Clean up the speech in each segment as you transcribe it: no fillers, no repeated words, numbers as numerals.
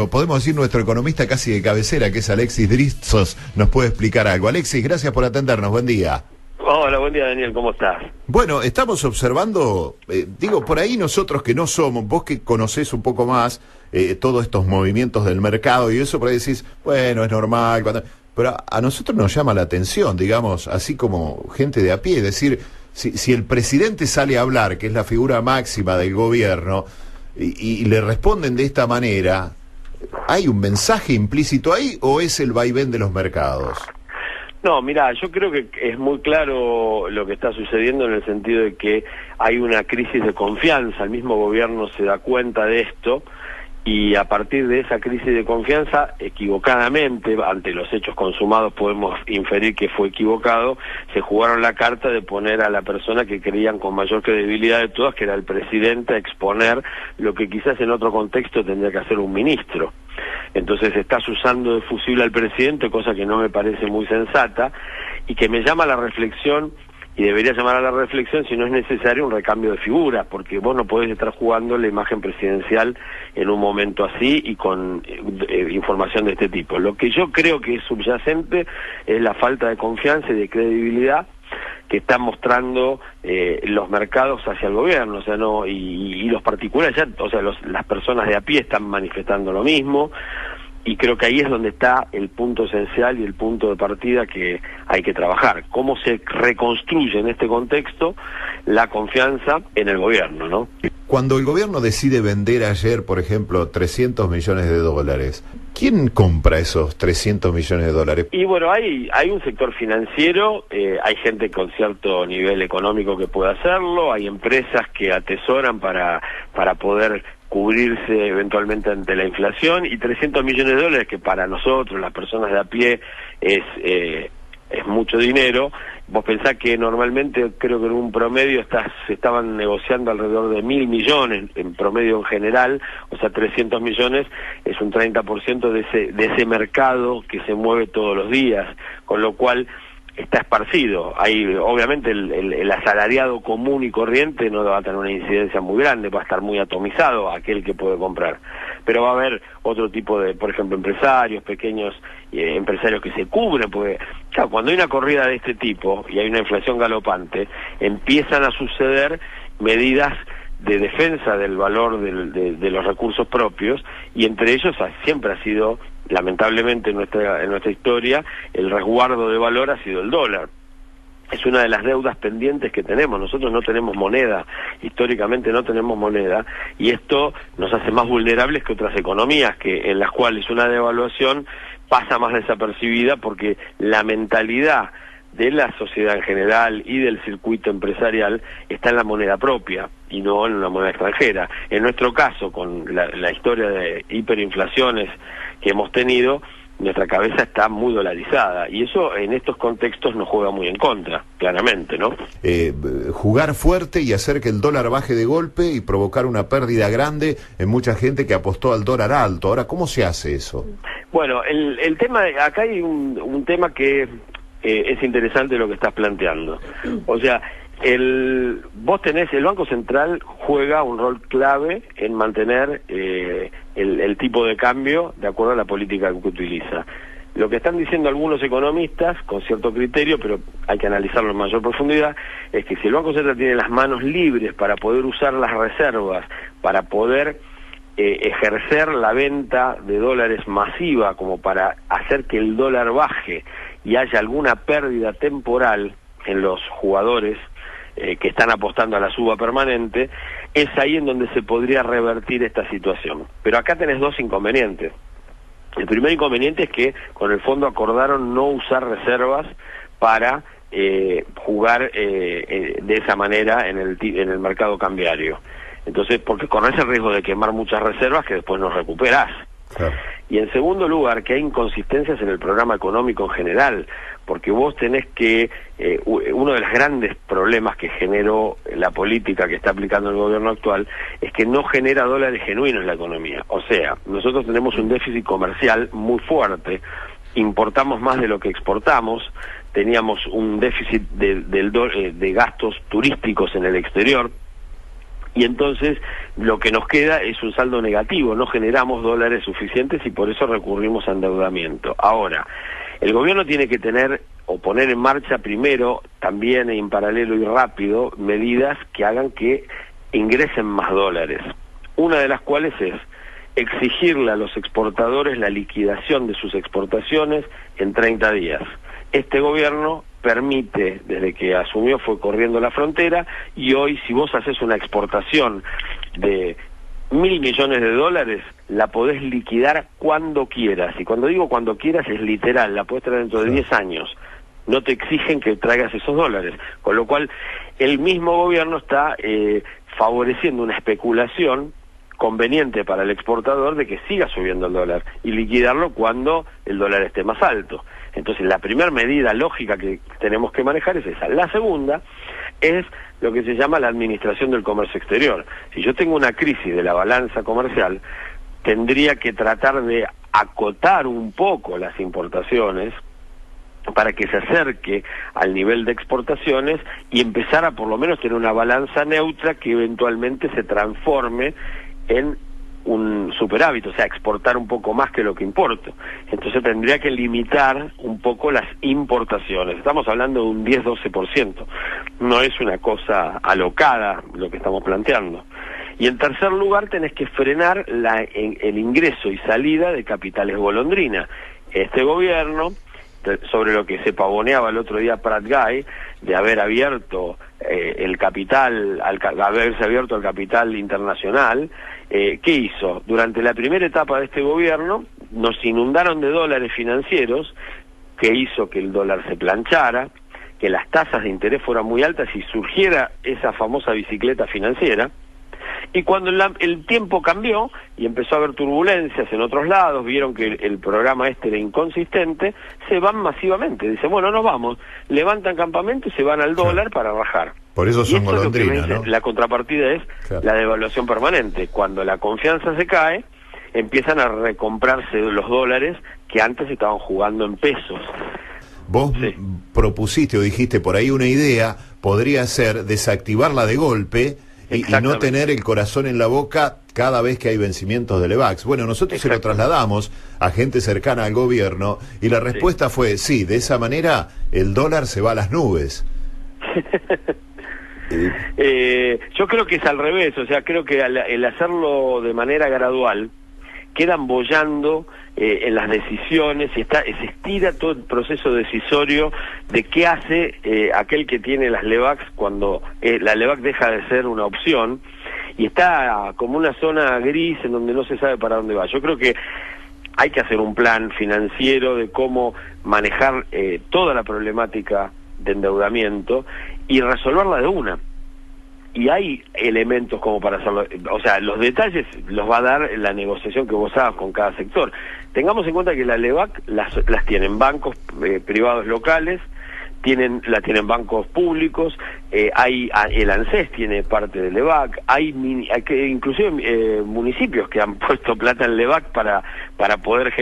podemos decir nuestro economista casi de cabecera, que es Alexis Dristos, nos puede explicar algo. Alexis, gracias por atendernos, buen día. Hola, buen día Daniel, ¿cómo estás? Bueno, estamos observando, por ahí nosotros que no somos, vos que conocés un poco más todos estos movimientos del mercado y eso, por ahí decís, bueno, es normal, pero a nosotros nos llama la atención, digamos, así como gente de a pie, es decir, si el presidente sale a hablar, que es la figura máxima del gobierno, y le responden de esta manera, ¿hay un mensaje implícito ahí o es el vaivén de los mercados? No, mirá, yo creo que es muy claro lo que está sucediendo en el sentido de que hay una crisis de confianza, el mismo gobierno se da cuenta de esto y a partir de esa crisis de confianza, equivocadamente, ante los hechos consumados podemos inferir que fue equivocado, se jugaron la carta de poner a la persona que creían con mayor credibilidad de todas, que era el presidente, a exponer lo que quizás en otro contexto tendría que hacer un ministro. Entonces estás usando de fusible al presidente, cosa que no me parece muy sensata, y que me llama a la reflexión, y debería llamar a la reflexión si no es necesario un recambio de figuras, porque vos no podés estar jugando la imagen presidencial en un momento así y con información de este tipo. Lo que yo creo que es subyacente es la falta de confianza y de credibilidad que están mostrando los mercados hacia el gobierno, o sea, no, y los particulares, las personas de a pie están manifestando lo mismo, y creo que ahí es donde está el punto esencial y el punto de partida que hay que trabajar. ¿Cómo se reconstruye en este contexto la confianza en el gobierno, no? Cuando el gobierno decide vender ayer, por ejemplo, 300 millones de dólares, ¿quién compra esos 300 millones de dólares? Y bueno, hay un sector financiero, hay gente con cierto nivel económico que puede hacerlo, hay empresas que atesoran para poder cubrirse eventualmente ante la inflación, y 300 millones de dólares, que para nosotros, las personas de a pie, es mucho dinero. Vos pensás que normalmente, creo que en un promedio se estaban negociando alrededor de 1.000 millones, en promedio en general, o sea, 300 millones es un 30% de ese mercado que se mueve todos los días, con lo cual está esparcido. Hay, obviamente, el asalariado común y corriente no va a tener una incidencia muy grande, va a estar muy atomizado aquel que puede comprar. Pero va a haber otro tipo de, por ejemplo, empresarios, pequeños empresarios que se cubren, porque claro, cuando hay una corrida de este tipo y hay una inflación galopante, empiezan a suceder medidas de defensa del valor de los recursos propios, y entre ellos siempre ha sido, lamentablemente en nuestra historia, el resguardo de valor ha sido el dólar. Es una de las deudas pendientes que tenemos. Nosotros no tenemos moneda, históricamente no tenemos moneda, y esto nos hace más vulnerables que otras economías en las cuales una devaluación pasa más desapercibida, porque la mentalidad de la sociedad en general y del circuito empresarial está en la moneda propia y no en una moneda extranjera. En nuestro caso, con la historia de hiperinflaciones que hemos tenido, nuestra cabeza está muy dolarizada, y eso en estos contextos nos juega muy en contra, claramente, ¿no? Jugar fuerte y hacer que el dólar baje de golpe y provocar una pérdida grande en mucha gente que apostó al dólar alto. Ahora, ¿cómo se hace eso? Bueno, el tema, acá hay un tema que es interesante lo que estás planteando. O sea, vos tenés, el Banco Central juega un rol clave en mantener el tipo de cambio de acuerdo a la política que utiliza. Lo que están diciendo algunos economistas, con cierto criterio, pero hay que analizarlo en mayor profundidad, es que si el Banco Central tiene las manos libres para poder usar las reservas, para poder ejercer la venta de dólares masiva, como para hacer que el dólar baje y haya alguna pérdida temporal en los jugadores que están apostando a la suba permanente, es ahí en donde se podría revertir esta situación. Pero acá tenés dos inconvenientes. El primer inconveniente es que con el fondo acordaron no usar reservas para jugar de esa manera en el mercado cambiario. Entonces, porque corres el riesgo de quemar muchas reservas que después no recuperás. Claro. Y en segundo lugar, que hay inconsistencias en el programa económico en general, porque vos tenés que, uno de los grandes problemas que generó la política que está aplicando el gobierno actual, es que no genera dólares genuinos en la economía. O sea, nosotros tenemos un déficit comercial muy fuerte, importamos más de lo que exportamos, teníamos un déficit de gastos turísticos en el exterior, y entonces lo que nos queda es un saldo negativo, no generamos dólares suficientes y por eso recurrimos a endeudamiento. Ahora, el gobierno tiene que tener o poner en marcha primero, también en paralelo y rápido, medidas que hagan que ingresen más dólares. Una de las cuales es exigirle a los exportadores la liquidación de sus exportaciones en 30 días. Este gobierno permite, desde que asumió fue corriendo la frontera, y hoy si vos haces una exportación de 1.000 millones de dólares, la podés liquidar cuando quieras, y cuando digo cuando quieras es literal, la podés traer dentro de 10 años, no te exigen que traigas esos dólares, con lo cual el mismo gobierno está favoreciendo una especulación conveniente para el exportador de que siga subiendo el dólar y liquidarlo cuando el dólar esté más alto. Entonces la primera medida lógica que tenemos que manejar es esa. La segunda es lo que se llama la administración del comercio exterior. Si yo tengo una crisis de la balanza comercial, tendría que tratar de acotar un poco las importaciones para que se acerque al nivel de exportaciones y empezar a por lo menos tener una balanza neutra que eventualmente se transforme en un superávit, o sea, exportar un poco más que lo que importo. Entonces tendría que limitar un poco las importaciones. Estamos hablando de un 10-12%. No es una cosa alocada lo que estamos planteando. Y en tercer lugar, tenés que frenar el ingreso y salida de capitales golondrina. Este gobierno, sobre lo que se pavoneaba el otro día Prat Guy, de haber abierto el capital, haberse abierto al capital internacional, ¿qué hizo? Durante la primera etapa de este gobierno nos inundaron de dólares financieros, que hizo que el dólar se planchara, que las tasas de interés fueran muy altas y surgiera esa famosa bicicleta financiera. Y cuando el tiempo cambió y empezó a haber turbulencias en otros lados, vieron que el programa este era inconsistente, se van masivamente. Dicen, bueno, nos vamos, levantan campamento y se van al dólar para bajar. Por eso son golondrinas, ¿no? La contrapartida es la devaluación permanente. Cuando la confianza se cae, empiezan a recomprarse los dólares que antes estaban jugando en pesos. Vos propusiste o dijiste por ahí una idea, podría ser desactivarla de golpe y no tener el corazón en la boca cada vez que hay vencimientos del EVAX. Bueno, nosotros se lo trasladamos a gente cercana al gobierno y la respuesta fue, sí, de esa manera el dólar se va a las nubes. Yo creo que es al revés, o sea, creo que el hacerlo de manera gradual quedan boyando en las decisiones y se estira todo el proceso decisorio de qué hace aquel que tiene las LEVAX cuando la LEVAX deja de ser una opción y está como una zona gris en donde no se sabe para dónde va. Yo creo que hay que hacer un plan financiero de cómo manejar toda la problemática de endeudamiento y resolverla de una. Y hay elementos como para hacerlo, o sea, los detalles los va a dar la negociación que vos hagas con cada sector. Tengamos en cuenta que la LEVAC las tienen bancos privados locales, la tienen bancos públicos, el ANSES tiene parte de LEVAC, hay inclusive municipios que han puesto plata en LEVAC para poder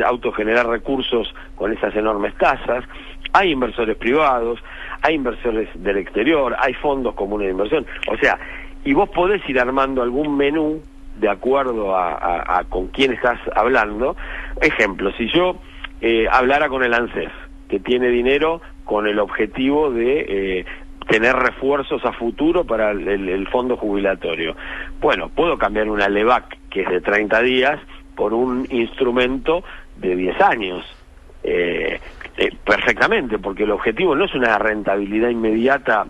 autogenerar recursos con esas enormes tasas. Hay inversores privados, hay inversores del exterior, hay fondos comunes de inversión. O sea, y vos podés ir armando algún menú de acuerdo a con quién estás hablando. Ejemplo, si yo hablara con el ANSES, que tiene dinero con el objetivo de tener refuerzos a futuro para el fondo jubilatorio. Bueno, puedo cambiar una LEVAC, que es de 30 días, por un instrumento de 10 años. Perfectamente, porque el objetivo no es una rentabilidad inmediata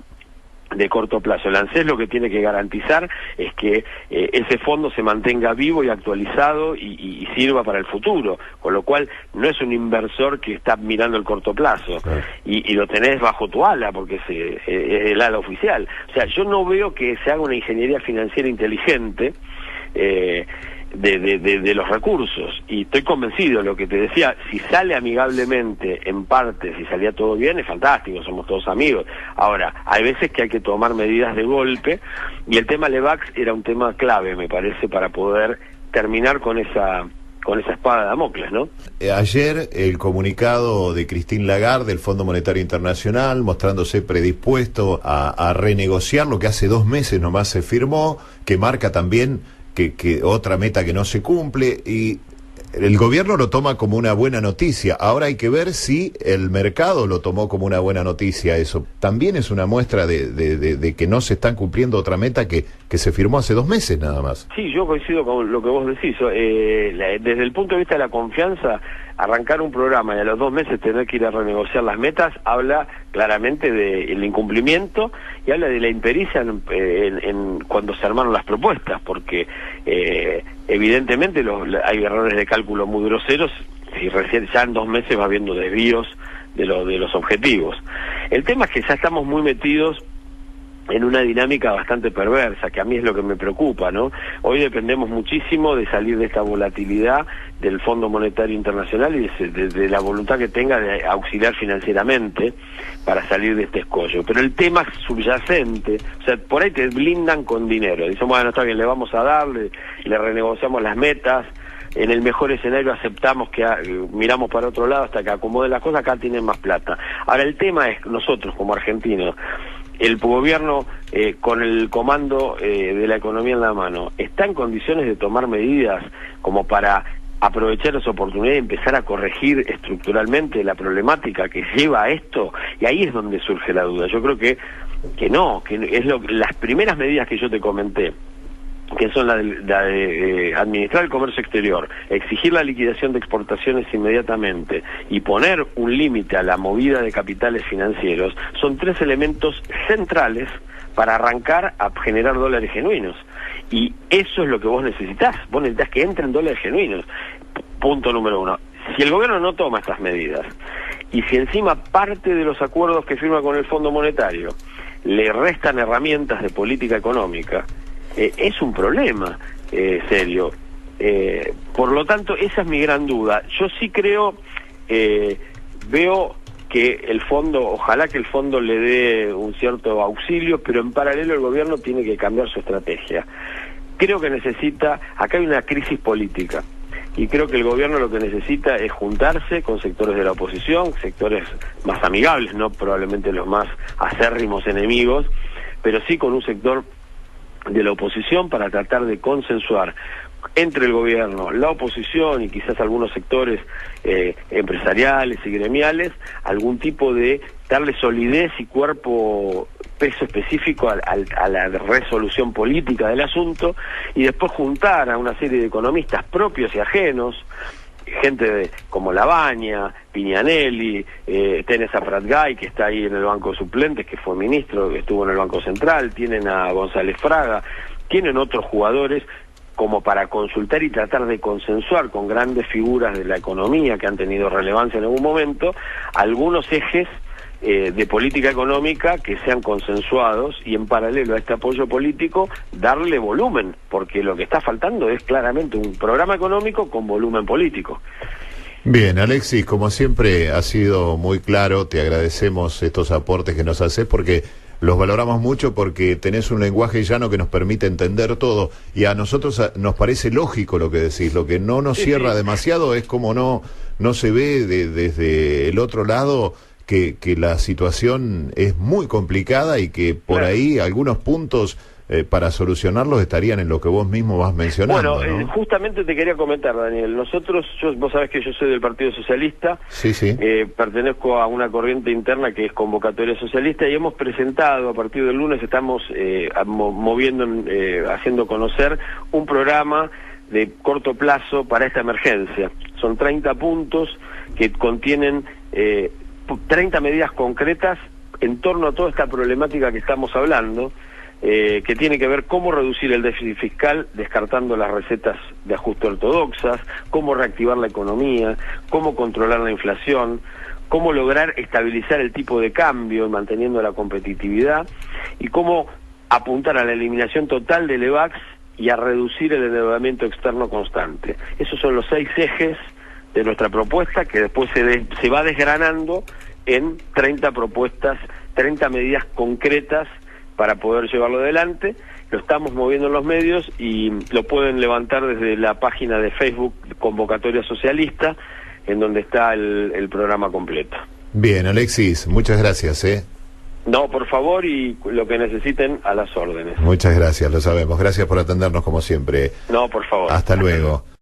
de corto plazo. El ANSES lo que tiene que garantizar es que ese fondo se mantenga vivo y actualizado y sirva para el futuro, con lo cual no es un inversor que está mirando el corto plazo y lo tenés bajo tu ala porque es el ala oficial. O sea, yo no veo que se haga una ingeniería financiera inteligente de los recursos, y estoy convencido de lo que te decía, si sale amigablemente en parte, si salía todo bien, es fantástico, somos todos amigos. Ahora, hay veces que hay que tomar medidas de golpe, y el tema LEVAX era un tema clave, me parece, para poder terminar con esa esa espada de Damocles, ¿no? Ayer el comunicado de Christine Lagarde del Fondo Monetario Internacional mostrándose predispuesto a renegociar lo que hace 2 meses nomás se firmó, que marca también que otra meta que no se cumple, y el gobierno lo toma como una buena noticia. Ahora hay que ver si el mercado lo tomó como una buena noticia. Eso también es una muestra de que no se están cumpliendo otra meta que se firmó hace 2 meses nada más. Sí, yo coincido con lo que vos decís. Desde el punto de vista de la confianza, arrancar un programa y a los 2 meses tener que ir a renegociar las metas habla claramente del incumplimiento y habla de la impericia en cuando se armaron las propuestas, porque evidentemente hay errores de cálculo muy groseros y recién ya en 2 meses va habiendo desvíos de los objetivos. El tema es que ya estamos muy metidos en una dinámica bastante perversa, que a mí es lo que me preocupa, ¿no? Hoy dependemos muchísimo de salir de esta volatilidad del Fondo Monetario Internacional y de la voluntad que tenga de auxiliar financieramente para salir de este escollo. Pero el tema subyacente, o sea, por ahí te blindan con dinero. Dicen, bueno, está bien, le vamos a dar, le renegociamos las metas, en el mejor escenario aceptamos que miramos para otro lado hasta que acomoden las cosas, acá tienen más plata. Ahora, el tema es, nosotros como argentinos, el gobierno con el comando de la economía en la mano, ¿está en condiciones de tomar medidas como para aprovechar esa oportunidad y empezar a corregir estructuralmente la problemática que lleva a esto? Y ahí es donde surge la duda. Yo creo que no, que es las primeras medidas que yo te comenté, que son la de administrar el comercio exterior, exigir la liquidación de exportaciones inmediatamente y poner un límite a la movida de capitales financieros, son 3 elementos centrales para arrancar a generar dólares genuinos. Y eso es lo que vos necesitas que entren dólares genuinos. Punto número 1. Si el gobierno no toma estas medidas, y si encima parte de los acuerdos que firma con el Fondo Monetario le restan herramientas de política económica, es un problema serio. Por lo tanto, esa es mi gran duda. Yo sí creo, veo que el fondo, ojalá que el fondo le dé un cierto auxilio, pero en paralelo el gobierno tiene que cambiar su estrategia. Creo que acá hay una crisis política, y creo que el gobierno lo que necesita es juntarse con sectores de la oposición, sectores más amigables, no probablemente los más acérrimos enemigos, pero sí con un sector de la oposición para tratar de consensuar entre el gobierno, la oposición y quizás algunos sectores empresariales y gremiales, algún tipo de darle solidez y peso específico a la resolución política del asunto, y después juntar a una serie de economistas propios y ajenos, gente como Labaña, Piñanelli, tenés a Pratgay, que está ahí en el banco de suplentes, que fue ministro, que estuvo en el Banco Central, tienen a González Fraga, tienen otros jugadores como para consultar y tratar de consensuar con grandes figuras de la economía que han tenido relevancia en algún momento, algunos ejes de política económica que sean consensuados, y en paralelo a este apoyo político darle volumen, porque lo que está faltando es claramente un programa económico con volumen político. Bien, Alexis, como siempre ha sido muy claro, te agradecemos estos aportes que nos haces porque los valoramos mucho, porque tenés un lenguaje llano que nos permite entender todo, y a nosotros nos parece lógico lo que decís. Lo que no nos cierra demasiado es como no se ve desde el otro lado que la situación es muy complicada y que por ahí algunos puntos para solucionarlos estarían en lo que vos mismo vas mencionando. Bueno, ¿no? Justamente te quería comentar, Daniel, vos sabés que yo soy del Partido Socialista, sí. Pertenezco a una corriente interna que es Convocatoria Socialista, y hemos presentado, a partir del lunes estamos haciendo conocer un programa de corto plazo para esta emergencia. Son 30 puntos que contienen 30 medidas concretas en torno a toda esta problemática que estamos hablando, que tiene que ver cómo reducir el déficit fiscal descartando las recetas de ajuste ortodoxas, cómo reactivar la economía, cómo controlar la inflación, cómo lograr estabilizar el tipo de cambio manteniendo la competitividad, y cómo apuntar a la eliminación total del EVAX y a reducir el endeudamiento externo constante. Esos son los 6 ejes de nuestra propuesta, que después se va desgranando en 30 propuestas, 30 medidas concretas para poder llevarlo adelante. lo estamos moviendo en los medios y lo pueden levantar desde la página de Facebook Convocatoria Socialista, en donde está el programa completo. Bien, Alexis, muchas gracias, ¿eh? No, por favor, y lo que necesiten, a las órdenes. Muchas gracias, lo sabemos. Gracias por atendernos como siempre. No, por favor. Hasta luego.